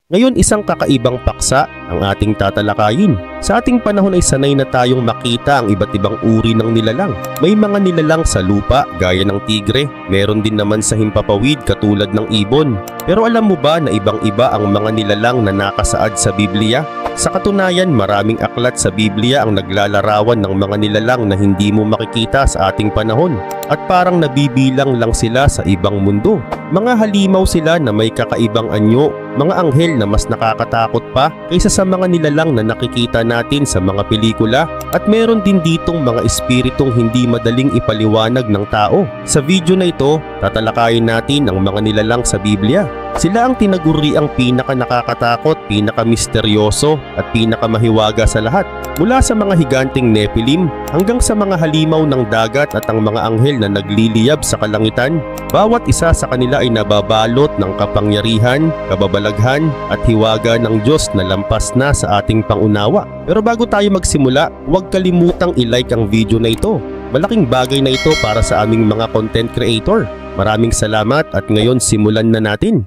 Ngayon, isang kakaibang paksa ang ating tatalakayin. Sa ating panahon ay sanay na tayong makita ang iba't ibang uri ng nilalang. May mga nilalang sa lupa gaya ng tigre, meron din naman sa himpapawid katulad ng ibon. Pero alam mo ba na ibang-iba ang mga nilalang na nakasaad sa Biblia? Sa katunayan, maraming aklat sa Biblia ang naglalarawan ng mga nilalang na hindi mo makikita sa ating panahon at parang nabibilang lang sila sa ibang mundo. Mga halimaw sila na may kakaibang anyo, mga anghel na mas nakakatakot pa kaysa sa mga nilalang na nakikita natin sa mga pelikula, at meron din ditong mga espiritong hindi madaling ipaliwanag ng tao. Sa video na ito, tatalakayin natin ang mga nilalang sa Biblia. Sila ang tinaguri ang pinaka nakakatakot, pinaka misteryoso at pinaka mahiwaga sa lahat. Mula sa mga higanting Nephilim hanggang sa mga halimaw ng dagat at ang mga anghel na nagliliyab sa kalangitan, bawat isa sa kanila ay nababalot ng kapangyarihan, kababalaghan at hiwaga ng Diyos na lampas na sa ating pangunawa. Pero bago tayo magsimula, huwag kalimutang i-like ang video na ito. Malaking bagay na ito para sa aming mga content creator. Maraming salamat at ngayon simulan na natin.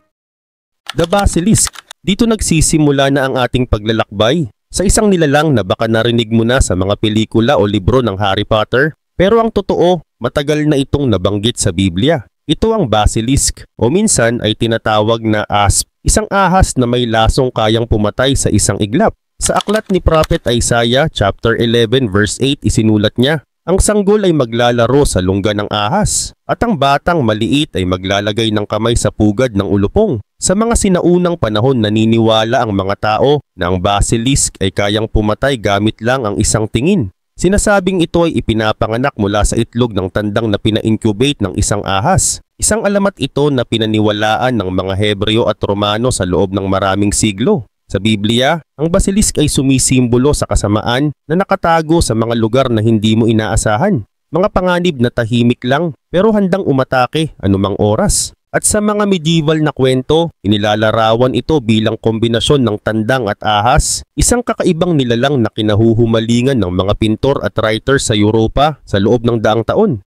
The Basilisk. Dito nagsisimula na ang ating paglalakbay sa isang nilalang na baka narinig mo na sa mga pelikula o libro ng Harry Potter. Pero ang totoo, matagal na itong nabanggit sa Biblia. Ito ang basilisk o minsan ay tinatawag na asp, isang ahas na may lasong kayang pumatay sa isang iglap. Sa aklat ni Prophet Isaiah chapter 11 verse 8 isinulat niya, ang sanggol ay maglalaro sa lungga ng ahas at ang batang maliit ay maglalagay ng kamay sa pugad ng ulupong. Sa mga sinaunang panahon, naniniwala ang mga tao na ang basilisk ay kayang pumatay gamit lang ang isang tingin. Sinasabing ito ay ipinapanganak mula sa itlog ng tandang na pina-incubate ng isang ahas. Isang alamat ito na pinaniwalaan ng mga Hebreo at Romano sa loob ng maraming siglo. Sa Biblia, ang basilisk ay sumisimbolo sa kasamaan na nakatago sa mga lugar na hindi mo inaasahan. Mga panganib na tahimik lang pero handang umatake anumang oras. At sa mga medieval na kwento, inilalarawan ito bilang kombinasyon ng tandang at ahas, isang kakaibang nilalang na kinahuhumalingan ng mga pintor at writer sa Europa sa loob ng daang taon.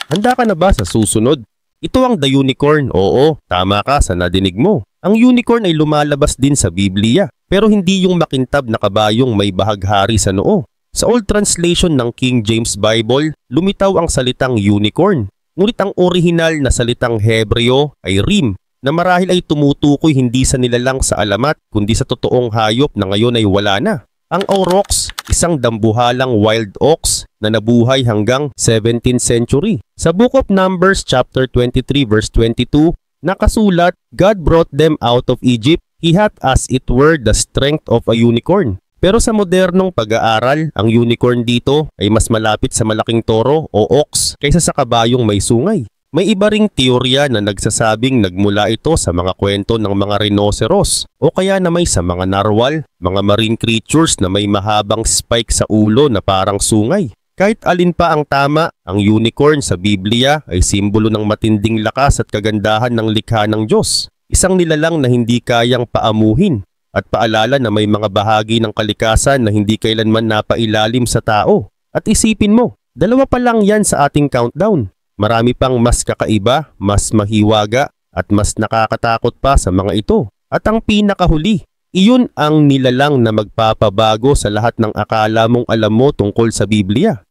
Handa ka na ba sa susunod? Ito ang The Unicorn. Oo, tama ka sa nadinig mo. Ang unicorn ay lumalabas din sa Biblia, pero hindi yung makintab na kabayong may bahaghari sa noo. Sa Old Translation ng King James Bible, lumitaw ang salitang unicorn. Ngunit ang orihinal na salitang Hebreo ay rim, na marahil ay tumutukoy hindi sa nilalang sa alamat kundi sa totoong hayop na ngayon ay wala na. Ang aurochs, isang dambuhalang wild ox na nabuhay hanggang 17th century. Sa Book of Numbers chapter 23 verse 22, nakasulat, God brought them out of Egypt, he hath as it were the strength of a unicorn. Pero sa modernong pag-aaral, ang unicorn dito ay mas malapit sa malaking toro o ox kaysa sa kabayong may sungay. May iba ring teorya na nagsasabing nagmula ito sa mga kwento ng mga rhinoceros o kaya na may sa mga narwal, mga marine creatures na may mahabang spike sa ulo na parang sungay. Kahit alin pa ang tama, ang unicorn sa Biblia ay simbolo ng matinding lakas at kagandahan ng likha ng Diyos. Isang nilalang na hindi kayang paamuhin at paalala na may mga bahagi ng kalikasan na hindi kailanman napailalim sa tao. At isipin mo, dalawa pa lang yan sa ating countdown. Marami pang mas kakaiba, mas mahiwaga at mas nakakatakot pa sa mga ito. At ang pinakahuli, iyon ang nilalang na magpapabago sa lahat ng akala mong alam mo tungkol sa Biblia.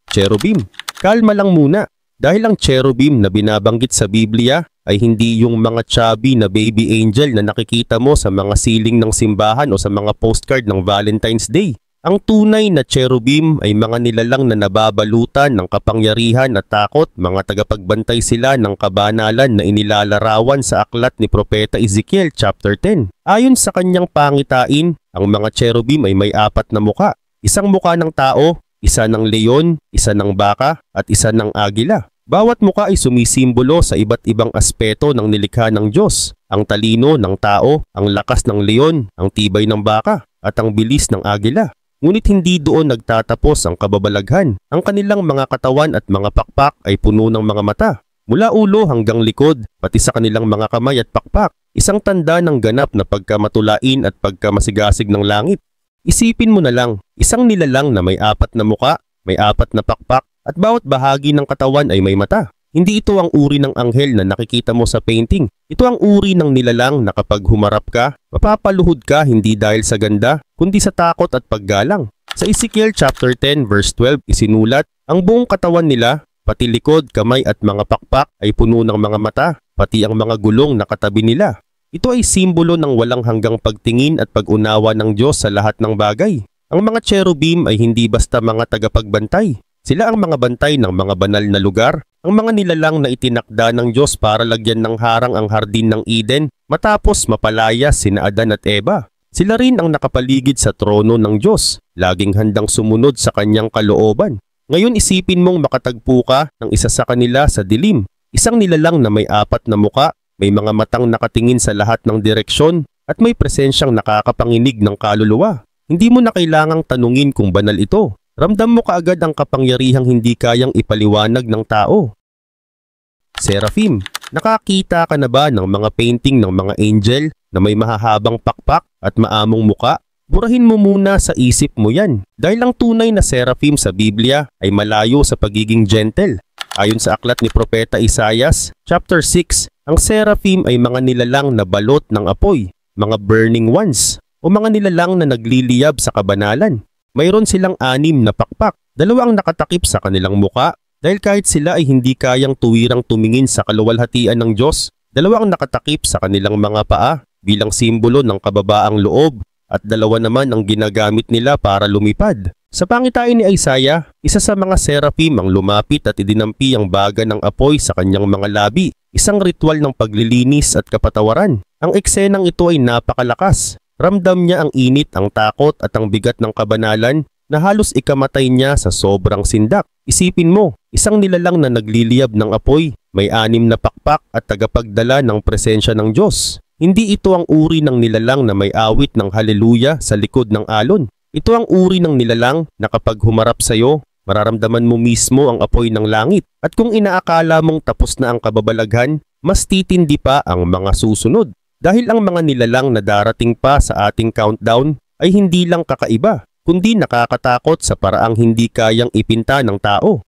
Cherubim. Kalma lang muna, dahil ang cherubim na binabanggit sa Biblia ay hindi yung mga chubby na baby angel na nakikita mo sa mga siling ng simbahan o sa mga postcard ng Valentine's Day. Ang tunay na cherubim ay mga nilalang na nababalutan ng kapangyarihan at takot, mga tagapagbantay sila ng kabanalan na inilalarawan sa aklat ni Propeta Ezekiel chapter 10. Ayon sa kanyang pangitain, ang mga cherubim ay may apat na muka. Isang muka ng tao, isa ng leon, isa ng baka, at isa ng agila. Bawat muka ay sumisimbolo sa iba't ibang aspeto ng nilikha ng Diyos. Ang talino ng tao, ang lakas ng leon, ang tibay ng baka, at ang bilis ng agila. Ngunit hindi doon nagtatapos ang kababalaghan. Ang kanilang mga katawan at mga pakpak ay puno ng mga mata. Mula ulo hanggang likod, pati sa kanilang mga kamay at pakpak. Isang tanda ng ganap na pagkamatulain at pagkamasigasig ng langit. Isipin mo na lang, isang nilalang na may apat na muka, may apat na pakpak, at bawat bahagi ng katawan ay may mata. Hindi ito ang uri ng anghel na nakikita mo sa painting. Ito ang uri ng nilalang na kapag humarap ka, mapapaluhod ka hindi dahil sa ganda, kundi sa takot at paggalang. Sa Ezekiel chapter 10 verse 12 isinulat, ang buong katawan nila, pati likod, kamay at mga pakpak ay puno ng mga mata, pati ang mga gulong na katabi nila. Ito ay simbolo ng walang hanggang pagtingin at pag-unawa ng Diyos sa lahat ng bagay. Ang mga cherubim ay hindi basta mga tagapagbantay. Sila ang mga bantay ng mga banal na lugar, ang mga nilalang na itinakda ng Diyos para lagyan ng harang ang hardin ng Eden matapos mapalaya sina Adan at Eva. Sila rin ang nakapaligid sa trono ng Diyos, laging handang sumunod sa kanyang kalooban. Ngayon isipin mong makatagpo ka ng isa sa kanila sa dilim, isang nilalang na may 4 na muka, may mga matang nakatingin sa lahat ng direksyon at may presensyang nakakapanginig ng kaluluwa. Hindi mo na kailangang tanungin kung banal ito. Ramdam mo kaagad ang kapangyarihang hindi kayang ipaliwanag ng tao. Seraphim, nakakita ka na ba ng mga painting ng mga angel na may mahahabang pakpak at maamong muka? Burahin mo muna sa isip mo yan, dahil ang tunay na seraphim sa Biblia ay malayo sa pagiging gentle. Ayon sa aklat ni Propeta Isaias, chapter 6, ang seraphim ay mga nilalang na balot ng apoy, mga burning ones, o mga nilalang na nagliliyab sa kabanalan. Mayroon silang 6 na pakpak, 2 ang nakatakip sa kanilang muka, dahil kahit sila ay hindi kayang tuwirang tumingin sa kaluwalhatian ng Diyos, 2 ang nakatakip sa kanilang mga paa bilang simbolo ng kababaang loob, at 2 naman ang ginagamit nila para lumipad. Sa pangitain ni Isaiah, isa sa mga seraphim ang lumapit at idinampi ang baga ng apoy sa kanyang mga labi, isang ritual ng paglilinis at kapatawaran. Ang eksenang ito ay napakalakas. Ramdam niya ang init, ang takot at ang bigat ng kabanalan na halos ikamatay niya sa sobrang sindak. Isipin mo, isang nilalang na nagliliyab ng apoy, may 6 na pakpak at tagapagdala ng presensya ng Diyos. Hindi ito ang uri ng nilalang na may awit ng haleluya sa likod ng alon. Ito ang uri ng nilalang na kapag humarap sa iyo, mararamdaman mo mismo ang apoy ng langit. At kung inaakala mong tapos na ang kababalaghan, mas titindi pa ang mga susunod. Dahil ang mga nilalang na darating pa sa ating countdown ay hindi lang kakaiba, kundi nakakatakot sa paraang hindi kayang ipinta ng tao.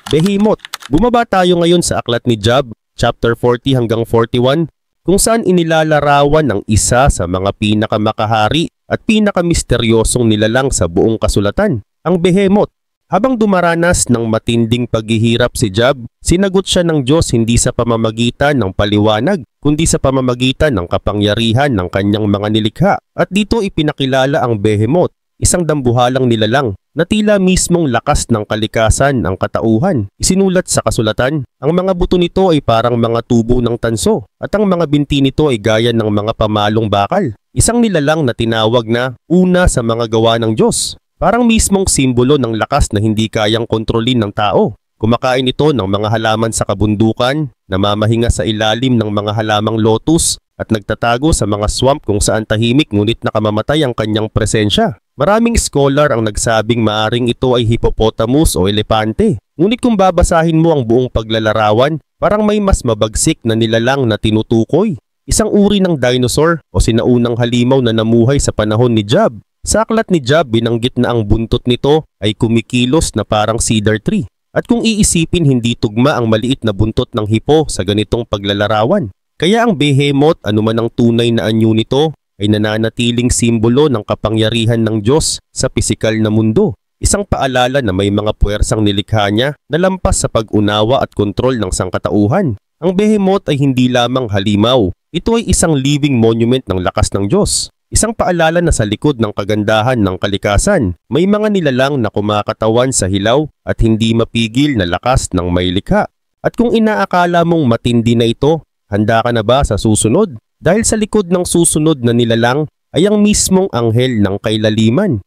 Behemoth. Bumaba tayo ngayon sa aklat ni Job, chapter 40 hanggang 41, kung saan inilalarawan ang isa sa mga pinakamakahari at pinakamisteryosong nilalang sa buong kasulatan, ang Behemoth. Habang dumaranas ng matinding paghihirap si Job, sinagot siya ng Diyos hindi sa pamamagitan ng paliwanag, kundi sa pamamagitan ng kapangyarihan ng kanyang mga nilikha. At dito ipinakilala ang Behemoth, isang dambuhalang nilalang na tila mismong lakas ng kalikasan ang katauhan. Isinulat sa kasulatan, ang mga buto nito ay parang mga tubo ng tanso at ang mga binti nito ay gaya ng mga pamalong bakal. Isang nilalang na tinawag na una sa mga gawa ng Diyos. Parang mismong simbolo ng lakas na hindi kayang kontrolin ng tao. Kumakain ito ng mga halaman sa kabundukan, namamahinga sa ilalim ng mga halamang lotus, at nagtatago sa mga swamp kung saan tahimik ngunit nakamamatay ang kanyang presensya. Maraming scholar ang nagsabing maaring ito ay hippopotamus o elepante. Ngunit kung babasahin mo ang buong paglalarawan, parang may mas mabagsik na nilalang na tinutukoy. Isang uri ng dinosaur o sinaunang halimaw na namuhay sa panahon ni Job. Sa aklat ni Job, binanggit na ang buntot nito ay kumikilos na parang cedar tree. At kung iisipin, hindi tugma ang maliit na buntot ng hipo sa ganitong paglalarawan. Kaya ang Behemoth, anuman ang tunay na anyo nito, ay nananatiling simbolo ng kapangyarihan ng Diyos sa pisikal na mundo. Isang paalala na may mga puwersang nilikha niya na lampas sa pag-unawa at kontrol ng sangkatauhan. Ang Behemoth ay hindi lamang halimaw. Ito ay isang living monument ng lakas ng Diyos. Isang paalala na sa likod ng kagandahan ng kalikasan, may mga nilalang na kumakatawan sa hilaw at hindi mapigil na lakas ng may likha. At kung inaakala mong matindi na ito, handa ka na ba sa susunod? Dahil sa likod ng susunod na nilalang ay ang mismong anghel ng kailaliman.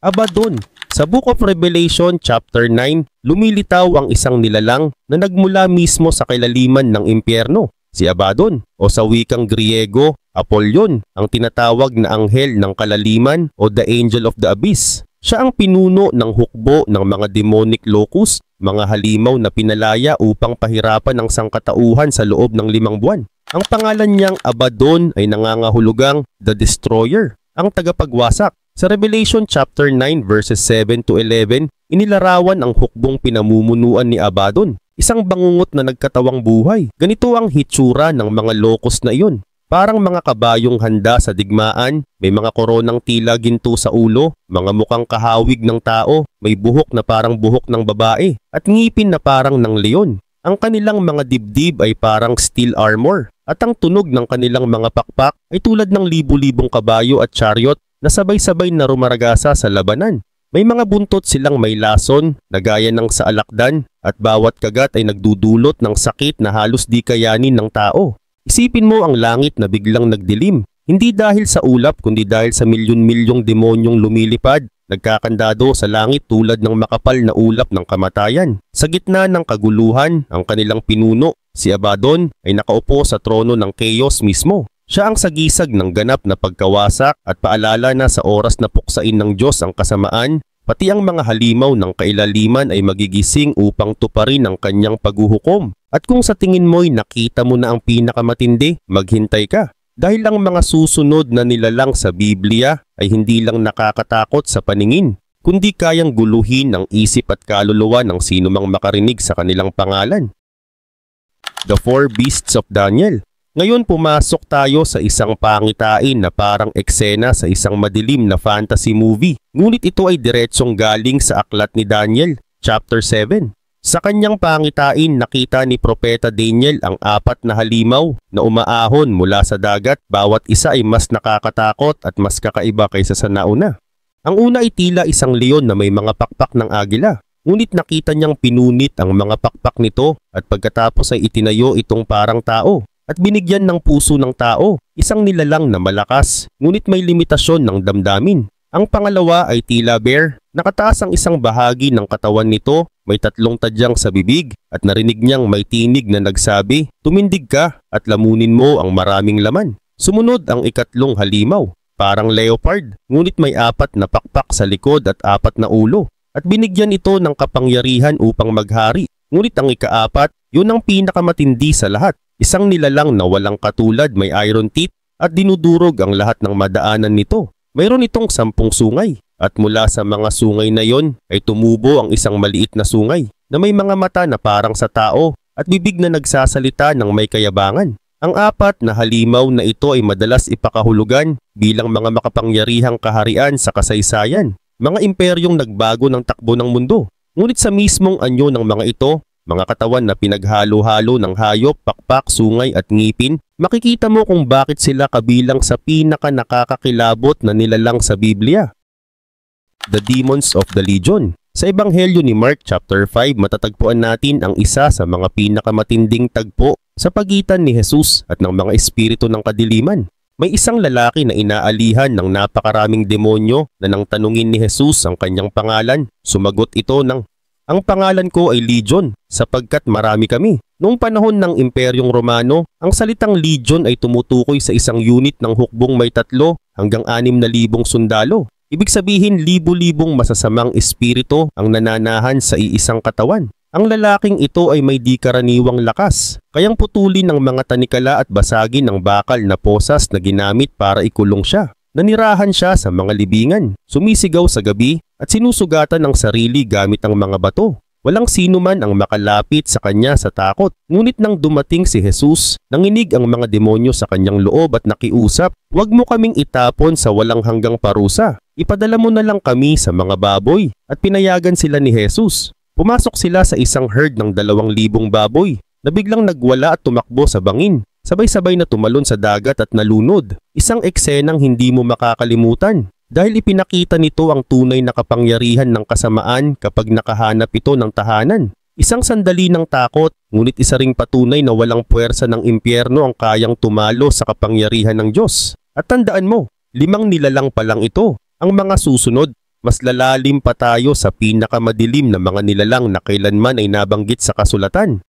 Abaddon. Sa Book of Revelation chapter 9, lumilitaw ang isang nilalang na nagmula mismo sa kailaliman ng impyerno. Si Abaddon o sa wikang Griego, Apollyon, ang tinatawag na anghel ng kalaliman o the angel of the abyss. Siya ang pinuno ng hukbo ng mga demonic locus, mga halimaw na pinalaya upang pahirapan ang sangkatauhan sa loob ng 5 buwan. Ang pangalan niyang Abaddon ay nangangahulugang the destroyer, ang tagapagwasak. Sa Revelation chapter 9 verses 7 to 11, inilarawan ang hukbong pinamumunuan ni Abaddon. Isang bangungot na nagkatawang buhay. Ganito ang hitsura ng mga locust na iyon. Parang mga kabayong handa sa digmaan, may mga koronang tila ginto sa ulo, mga mukhang kahawig ng tao, may buhok na parang buhok ng babae, at ngipin na parang ng leon. Ang kanilang mga dibdib ay parang steel armor, at ang tunog ng kanilang mga pakpak ay tulad ng libu-libong kabayo at chariot na sabay-sabay na rumaragasa sa labanan. May mga buntot silang may lason na gaya ng sa alakdan, at bawat kagat ay nagdudulot ng sakit na halos di kayanin ng tao. Isipin mo ang langit na biglang nagdilim, hindi dahil sa ulap kundi dahil sa milyon-milyong demonyong lumilipad, nagkakandado sa langit tulad ng makapal na ulap ng kamatayan. Sa gitna ng kaguluhan, ang kanilang pinuno, si Abaddon, ay nakaupo sa trono ng chaos mismo. Siya ang sagisag ng ganap na pagkawasak at paalala na sa oras na puksain ng Diyos ang kasamaan, pati ang mga halimaw ng kailaliman ay magigising upang tuparin ang kanyang paghuhukom. At kung sa tingin mo'y nakita mo na ang pinakamatindi, maghintay ka. Dahil ang mga susunod na nilalang sa Biblia ay hindi lang nakakatakot sa paningin, kundi kayang guluhin ang isip at kaluluwa ng sinumang makarinig sa kanilang pangalan. The Four Beasts of Daniel. Ngayon pumasok tayo sa isang pangitain na parang eksena sa isang madilim na fantasy movie. Ngunit ito ay diretsong galing sa aklat ni Daniel, chapter 7. Sa kanyang pangitain, nakita ni Propeta Daniel ang 4 na halimaw na umaahon mula sa dagat. Bawat isa ay mas nakakatakot at mas kakaiba kaysa sa nauna. Ang una ay tila isang leon na may mga pakpak ng agila. Ngunit nakita niyang pinunit ang mga pakpak nito at pagkatapos ay itinayo itong parang tao at binigyan ng puso ng tao, isang nilalang na malakas, ngunit may limitasyon ng damdamin. Ang pangalawa ay tila bear, nakataas ang isang bahagi ng katawan nito, may 3 tadyang sa bibig at narinig niyang may tinig na nagsabi, "Tumindig ka at lamunin mo ang maraming laman." Sumunod ang ikatlong halimaw, parang leopard, ngunit may 4 na pakpak sa likod at 4 na ulo, at binigyan ito ng kapangyarihan upang maghari. Ngunit ang ika-4, yun ang pinakamatindi sa lahat. Isang nilalang na walang katulad, may iron teeth at dinudurog ang lahat ng madaanan nito. Mayroon itong 10 sungay at mula sa mga sungay na yon ay tumubo ang isang maliit na sungay na may mga mata na parang sa tao at bibig na nagsasalita ng may kayabangan. Ang 4 na halimaw na ito ay madalas ipakahulugan bilang mga makapangyarihang kaharian sa kasaysayan, mga imperyong nagbago ng takbo ng mundo. Ngunit sa mismong anyo ng mga ito, mga katawan na pinaghalo-halo ng hayop, pakpak, sungay at ngipin, makikita mo kung bakit sila kabilang sa pinaka-nakakakilabot na nilalang sa Biblia. The Demons of the Legion. Sa Ebanghelyo ni Mark chapter 5, matatagpuan natin ang isa sa mga pinakamatinding tagpo sa pagitan ni Jesus at ng mga espiritu ng kadiliman. May isang lalaki na inaalihan ng napakaraming demonyo na nang tanungin ni Jesus ang kanyang pangalan, sumagot ito ng, "Ang pangalan ko ay Legion, sapagkat marami kami." Noong panahon ng Imperyong Romano, ang salitang Legion ay tumutukoy sa isang unit ng hukbong may 3 hanggang 6,000 sundalo. Ibig sabihin, libu-libong masasamang espiritu ang nananahan sa iisang katawan. Ang lalaking ito ay may di karaniwang lakas, kayang putulin ng mga tanikala at basagin ng bakal na posas na ginamit para ikulong siya. Nanirahan siya sa mga libingan, sumisigaw sa gabi at sinusugatan ng sarili gamit ang mga bato. Walang sino man ang makalapit sa kanya sa takot. Ngunit nang dumating si Jesus, nanginig ang mga demonyo sa kanyang loob at nakiusap, "Huwag mo kaming itapon sa walang hanggang parusa. Ipadala mo na lang kami sa mga baboy." At pinayagan sila ni Jesus. Pumasok sila sa isang herd ng 2,000 baboy na biglang nagwala at tumakbo sa bangin. Sabay-sabay na tumalon sa dagat at nalunod. Isang eksenang hindi mo makakalimutan dahil ipinakita nito ang tunay na kapangyarihan ng kasamaan kapag nakahanap ito ng tahanan. Isang sandali ng takot, ngunit isa ring patunay na walang puwersa ng impyerno ang kayang tumalo sa kapangyarihan ng Diyos. At tandaan mo, 5 nilalang pa lang ito. Ang mga susunod, mas lalalim pa tayo sa pinakamadilim na mga nilalang na kailanman ay nabanggit sa kasulatan.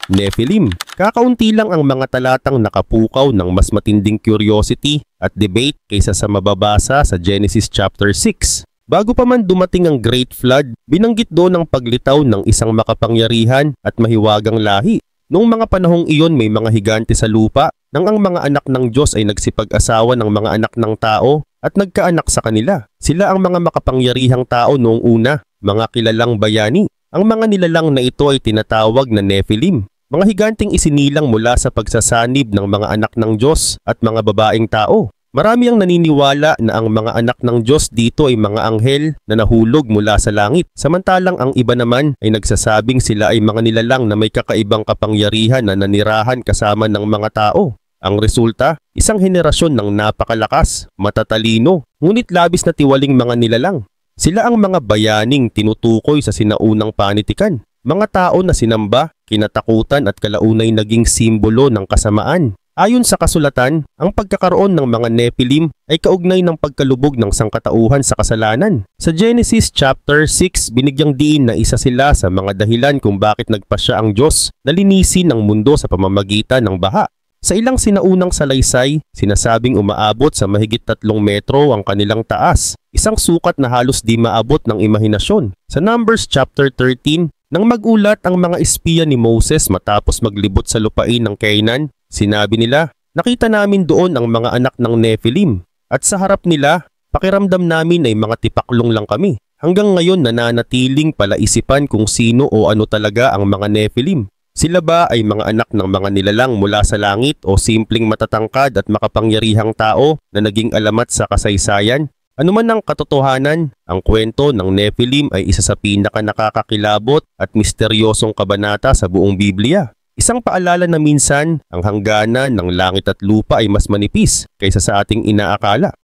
Nephilim. Kakaunti lang ang mga talatang nakapukaw ng mas matinding curiosity at debate kaysa sa mababasa sa Genesis chapter 6. Bago pa man dumating ang Great Flood, binanggit doon ang paglitaw ng isang makapangyarihan at mahiwagang lahi. Noong mga panahong iyon may mga higante sa lupa nang ang mga anak ng Diyos ay nagsipag-asawa ng mga anak ng tao at nagkaanak sa kanila. Sila ang mga makapangyarihang tao noong una, mga kilalang bayani. Ang mga nilalang na ito ay tinatawag na Nephilim, mga higanting isinilang mula sa pagsasanib ng mga anak ng Diyos at mga babaeng tao. Marami ang naniniwala na ang mga anak ng Diyos dito ay mga anghel na nahulog mula sa langit, samantalang ang iba naman ay nagsasabing sila ay mga nilalang na may kakaibang kapangyarihan na nanirahan kasama ng mga tao. Ang resulta, isang henerasyon ng napakalakas, matatalino, ngunit labis na tiwaling mga nilalang. Sila ang mga bayaning tinutukoy sa sinaunang panitikan, mga tao na sinamba, kinatakutan at kalaunay naging simbolo ng kasamaan. Ayon sa kasulatan, ang pagkakaroon ng mga Nephilim ay kaugnay ng pagkalubog ng sangkatauhan sa kasalanan. Sa Genesis chapter 6, binigyang diin na isa sila sa mga dahilan kung bakit nagpasya ang Diyos na linisin ang mundo sa pamamagitan ng baha. Sa ilang sinaunang salaysay, sinasabing umaabot sa mahigit 3 metro ang kanilang taas, isang sukat na halos di maabot ng imahinasyon. Sa Numbers chapter 13, nang magulat ang mga espiya ni Moses matapos maglibot sa lupain ng Canaan, sinabi nila, "Nakita namin doon ang mga anak ng Nephilim, at sa harap nila, pakiramdam namin ay mga tipaklong lang kami." Hanggang ngayon nananatiling palaisipan kung sino o ano talaga ang mga Nephilim. Sila ba ay mga anak ng mga nilalang mula sa langit o simpleng matatangkad at makapangyarihang tao na naging alamat sa kasaysayan? Ano man ang katotohanan, ang kwento ng Nephilim ay isa sa pinaka-nakakakilabot at misteryosong kabanata sa buong Biblia. Isang paalala na minsan, ang hangganan ng langit at lupa ay mas manipis kaysa sa ating inaakala.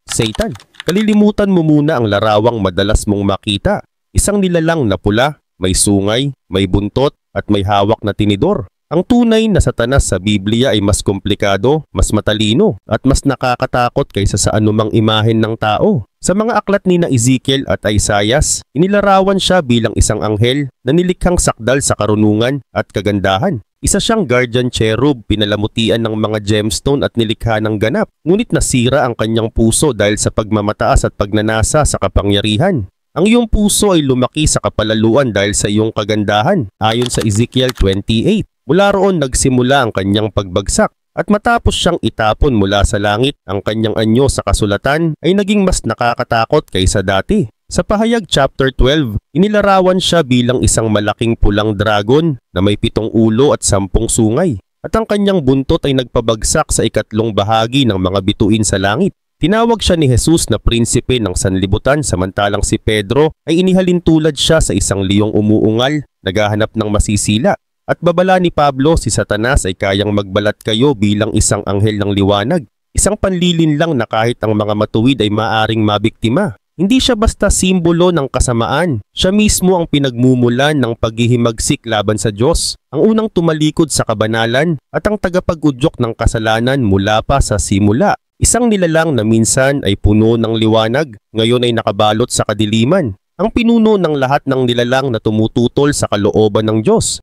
Satan, kalilimutan mo muna ang larawang madalas mong makita. Isang nilalang na pula, may sungay, may buntot, at may hawak na tinidor. Ang tunay na Satanas sa Biblia ay mas komplikado, mas matalino, at mas nakakatakot kaysa sa anumang imahen ng tao. Sa mga aklat ni Ezekiel at Isaias, inilarawan siya bilang isang anghel na nilikhang sakdal sa karunungan at kagandahan. Isa siyang guardian cherub, pinalamutian ng mga gemstone at nilikha ng ganap, ngunit nasira ang kanyang puso dahil sa pagmamataas at pagnanasa sa kapangyarihan. Ang iyong puso ay lumaki sa kapalaluan dahil sa iyong kagandahan, ayon sa Ezekiel 28. Mula roon nagsimula ang kanyang pagbagsak, at matapos siyang itapon mula sa langit, ang kanyang anyo sa kasulatan ay naging mas nakakatakot kaysa dati. Sa Pahayag chapter 12, inilarawan siya bilang isang malaking pulang dragon na may 7 ulo at 10 sungay, at ang kanyang buntot ay nagpabagsak sa 2 bahagi ng mga bituin sa langit. Tinawag siya ni Jesus na prinsipe ng sanlibutan, samantalang si Pedro ay inihalin tulad siya sa isang liyong umuungal, naghahanap ng masisila. At babala ni Pablo, si Satanas ay kayang magbalat kayo bilang isang anghel ng liwanag, isang panlilin lang na kahit ang mga matuwid ay maaring mabiktima. Hindi siya basta simbolo ng kasamaan, siya mismo ang pinagmumulan ng paghihimagsik laban sa Diyos, ang unang tumalikod sa kabanalan at ang tagapag-udyok ng kasalanan mula pa sa simula. Isang nilalang na minsan ay puno ng liwanag, ngayon ay nakabalot sa kadiliman. Ang pinuno ng lahat ng nilalang na tumututol sa kalooban ng Diyos.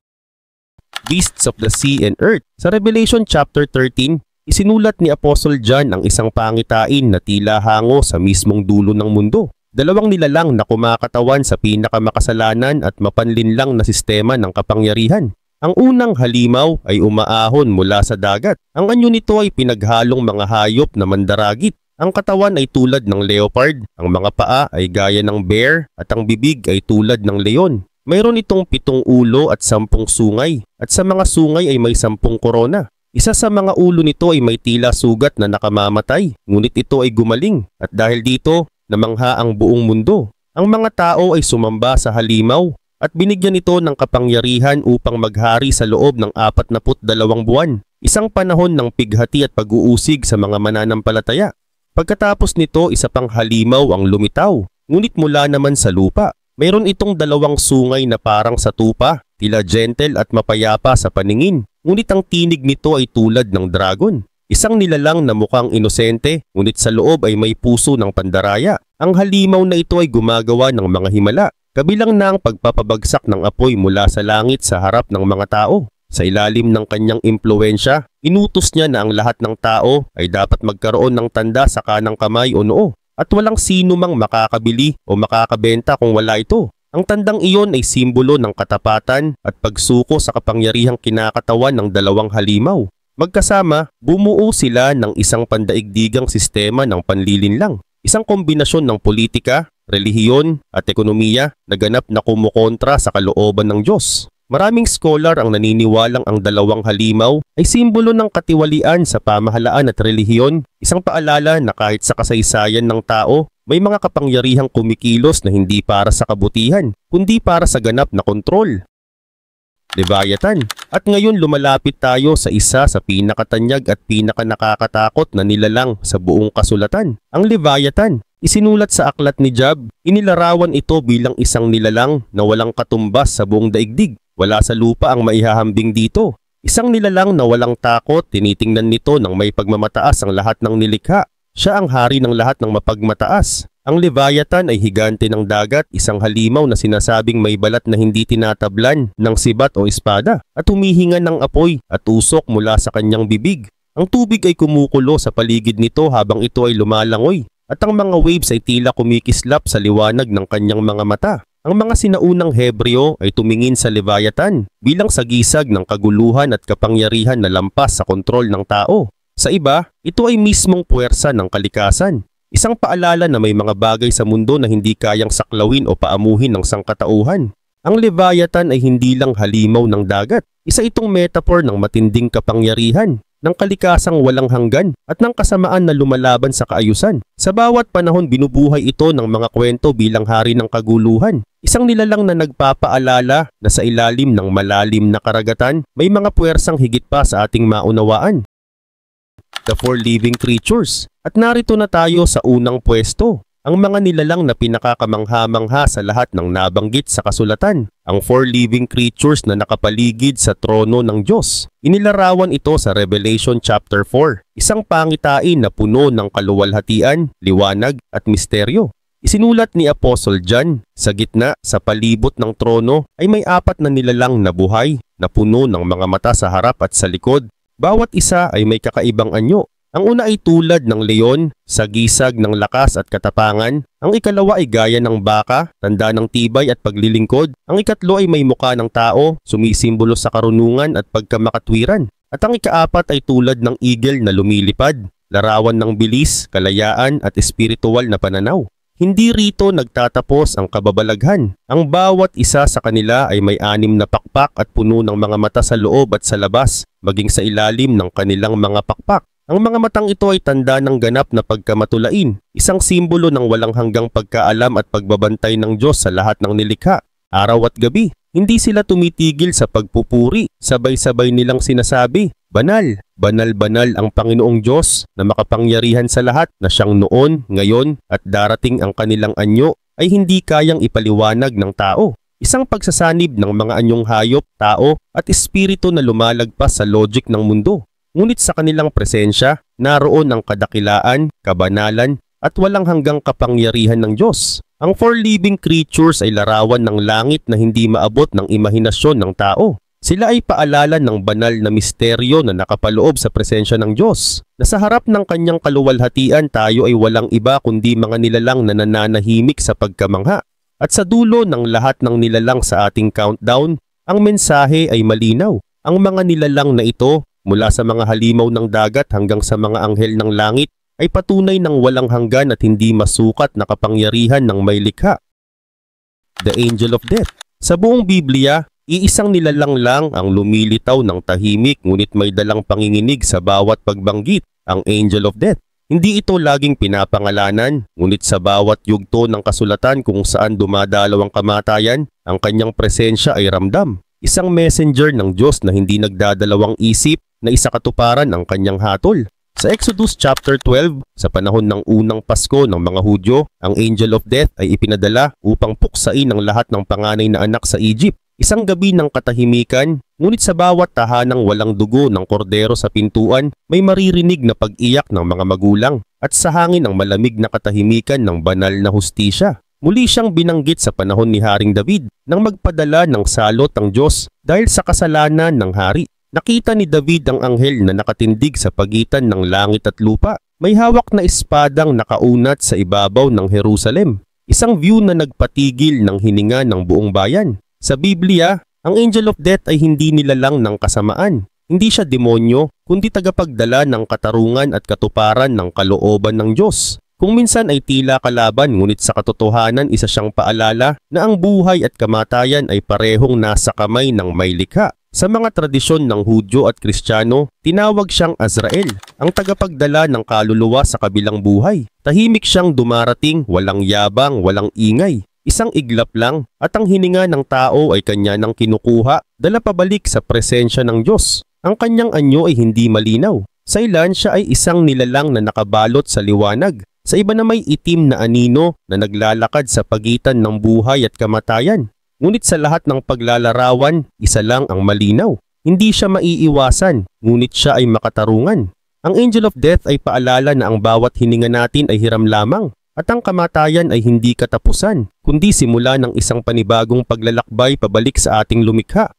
Beasts of the Sea and Earth. Sa Revelation chapter 13, isinulat ni Apostle John ang isang pangitain na tila hango sa mismong dulo ng mundo. 2 nilalang na kumakatawan sa pinakamakasalanan at mapanlinlang na sistema ng kapangyarihan. Ang unang halimaw ay umaahon mula sa dagat. Ang anyo nito ay pinaghalong mga hayop na mandaragit. Ang katawan ay tulad ng leopard, ang mga paa ay gaya ng bear, at ang bibig ay tulad ng leon. Mayroon itong 7 ulo at 10 sungay, at sa mga sungay ay may 10 korona. Isa sa mga ulo nito ay may tila sugat na nakamamatay, ngunit ito ay gumaling, at dahil dito, namangha ang buong mundo. Ang mga tao ay sumamba sa halimaw, at binigyan ito ng kapangyarihan upang maghari sa loob ng 42 buwan, isang panahon ng pighati at pag-uusig sa mga mananampalataya. Pagkatapos nito, isa pang halimaw ang lumitaw, ngunit mula naman sa lupa. Mayroon itong 2 sungay na parang sa tupa, tila gentle at mapayapa sa paningin, ngunit ang tinig nito ay tulad ng dragon. Isang nilalang na mukhang inosente, ngunit sa loob ay may puso ng pandaraya. Ang halimaw na ito ay gumagawa ng mga himala, kabilang na ang pagpapabagsak ng apoy mula sa langit sa harap ng mga tao. Sa ilalim ng kanyang impluensya, inutos niya na ang lahat ng tao ay dapat magkaroon ng tanda sa kanang kamay o noo, at walang sino mang makakabili o makakabenta kung wala ito. Ang tandang iyon ay simbolo ng katapatan at pagsuko sa kapangyarihang kinakatawan ng 2 halimaw. Magkasama, bumuo sila ng isang pandaigdigang sistema ng panlilinlang, isang kombinasyon ng politika, relihiyon at ekonomiya na ganap na kumukontra sa kalooban ng Diyos. Maraming scholar ang naniniwalang ang dalawang halimaw ay simbolo ng katiwalian sa pamahalaan at relihiyon, isang paalala na kahit sa kasaysayan ng tao, may mga kapangyarihang kumikilos na hindi para sa kabutihan, kundi para sa ganap na kontrol. Leviathan. At ngayon lumalapit tayo sa isa sa pinakatanyag at pinakanakakatakot na nilalang sa buong kasulatan, ang Leviathan. Isinulat sa aklat ni Job, inilarawan ito bilang isang nilalang na walang katumbas sa buong daigdig. Wala sa lupa ang maihahambing dito. Isang nilalang na walang takot, tinitingnan nito ng may pagmamataas ang lahat ng nilikha. Siya ang hari ng lahat ng mapagmataas. Ang Leviathan ay higante ng dagat, isang halimaw na sinasabing may balat na hindi tinatablan ng sibat o espada at humihinga ng apoy at usok mula sa kanyang bibig. Ang tubig ay kumukulo sa paligid nito habang ito ay lumalangoy at ang mga waves ay tila kumikislap sa liwanag ng kanyang mga mata. Ang mga sinaunang Hebreo ay tumingin sa Leviathan bilang sagisag ng kaguluhan at kapangyarihan na lampas sa kontrol ng tao. Sa iba, ito ay mismong puwersa ng kalikasan. Isang paalala na may mga bagay sa mundo na hindi kayang saklawin o paamuhin ng sangkatauhan. Ang Leviathan ay hindi lang halimaw ng dagat. Isa itong metaphor ng matinding kapangyarihan, ng kalikasang walang hanggan at ng kasamaan na lumalaban sa kaayusan. Sa bawat panahon binubuhay ito ng mga kwento bilang hari ng kaguluhan. Isang nilalang na nagpapaalala na sa ilalim ng malalim na karagatan, may mga puwersang higit pa sa ating maunawaan. The four living creatures. At narito na tayo sa unang pwesto. Ang mga nilalang na pinakakamangha-mangha sa lahat ng nabanggit sa kasulatan. Ang four living creatures na nakapaligid sa trono ng Diyos. Inilarawan ito sa Revelation chapter 4. Isang pangitain na puno ng kaluwalhatian, liwanag at misteryo. Isinulat ni Apostle John, sa gitna, sa palibot ng trono ay may apat na nilalang na buhay na puno ng mga mata sa harap at sa likod. Bawat isa ay may kakaibang anyo. Ang una ay tulad ng leon, sagisag ng lakas at katapangan. Ang ikalawa ay gaya ng baka, tanda ng tibay at paglilingkod. Ang ikatlo ay may muka ng tao, sumisimbolo sa karunungan at pagkamakatwiran. At ang ikaapat ay tulad ng eagle na lumilipad, larawan ng bilis, kalayaan at espiritual na pananaw. Hindi rito nagtatapos ang kababalaghan. Ang bawat isa sa kanila ay may 6 na pakpak at puno ng mga mata sa loob at sa labas, maging sa ilalim ng kanilang mga pakpak. Ang mga matang ito ay tanda ng ganap na pagkamatulain, isang simbolo ng walang hanggang pagkaalam at pagbabantay ng Diyos sa lahat ng nilikha. Araw at gabi, hindi sila tumitigil sa pagpupuri, sabay-sabay nilang sinasabi, "Banal, banal, banal ang Panginoong Diyos na makapangyarihan sa lahat na siyang noon, ngayon at darating." Ang kanilang anyo ay hindi kayang ipaliwanag ng tao. Isang pagsasanib ng mga anyong hayop, tao at espiritu na lumalagpas sa logic ng mundo. Ngunit sa kanilang presensya, naroon ang kadakilaan, kabanalan at walang hanggang kapangyarihan ng Diyos. Ang four living creatures ay larawan ng langit na hindi maabot ng imahinasyon ng tao. Sila ay paalala ng banal na misteryo na nakapaloob sa presensya ng Diyos. Na sa harap ng kanyang kaluwalhatian tayo ay walang iba kundi mga nilalang na nananahimik sa pagkamangha. At sa dulo ng lahat ng nilalang sa ating countdown, ang mensahe ay malinaw. Ang mga nilalang na ito, mula sa mga halimaw ng dagat hanggang sa mga anghel ng langit, ay patunay ng walang hanggan at hindi masukat na kapangyarihan ng may likha. The Angel of Death. Sa buong Biblia, iisang nilalang lang ang lumilitaw ng tahimik ngunit may dalang panginginig sa bawat pagbanggit, ang Angel of Death. Hindi ito laging pinapangalanan, ngunit sa bawat yugto ng kasulatan kung saan dumadalaw ang kamatayan, ang kanyang presensya ay ramdam. Isang messenger ng Diyos na hindi nagdadalawang isip na isakatuparan ang kanyang hatol. Sa Exodus chapter 12, sa panahon ng unang Pasko ng mga Hudyo, ang Angel of Death ay ipinadala upang puksain ang lahat ng panganay na anak sa Egypt. Isang gabi ng katahimikan, ngunit sa bawat tahanang walang dugo ng kordero sa pintuan, may maririnig na pag-iyak ng mga magulang at sa hangin ang malamig na katahimikan ng banal na hustisya. Muli siyang binanggit sa panahon ni Haring David nang magpadala ng salot ang Diyos dahil sa kasalanan ng hari. Nakita ni David ang anghel na nakatindig sa pagitan ng langit at lupa. May hawak na espadang nakaunat sa ibabaw ng Jerusalem. Isang view na nagpatigil ng hininga ng buong bayan. Sa Biblia, ang Angel of Death ay hindi nilalang ng kasamaan. Hindi siya demonyo, kundi tagapagdala ng katarungan at katuparan ng kalooban ng Diyos. Kung minsan ay tila kalaban, ngunit sa katotohanan isa siyang paalala na ang buhay at kamatayan ay parehong nasa kamay ng may likha. Sa mga tradisyon ng Hudyo at Kristiyano, tinawag siyang Azrael, ang tagapagdala ng kaluluwa sa kabilang buhay. Tahimik siyang dumarating, walang yabang, walang ingay. Isang iglap lang at ang hininga ng tao ay kanya nang kinukuha, dala pabalik sa presensya ng Diyos. Ang kanyang anyo ay hindi malinaw. Sa ilan siya ay isang nilalang na nakabalot sa liwanag. Sa iba na may itim na anino na naglalakad sa pagitan ng buhay at kamatayan. Ngunit sa lahat ng paglalarawan, isa lang ang malinaw. Hindi siya maiiwasan, ngunit siya ay makatarungan. Ang Angel of Death ay paalala na ang bawat hininga natin ay hiram lamang. At ang kamatayan ay hindi katapusan, kundi simula ng isang panibagong paglalakbay pabalik sa ating lumikha.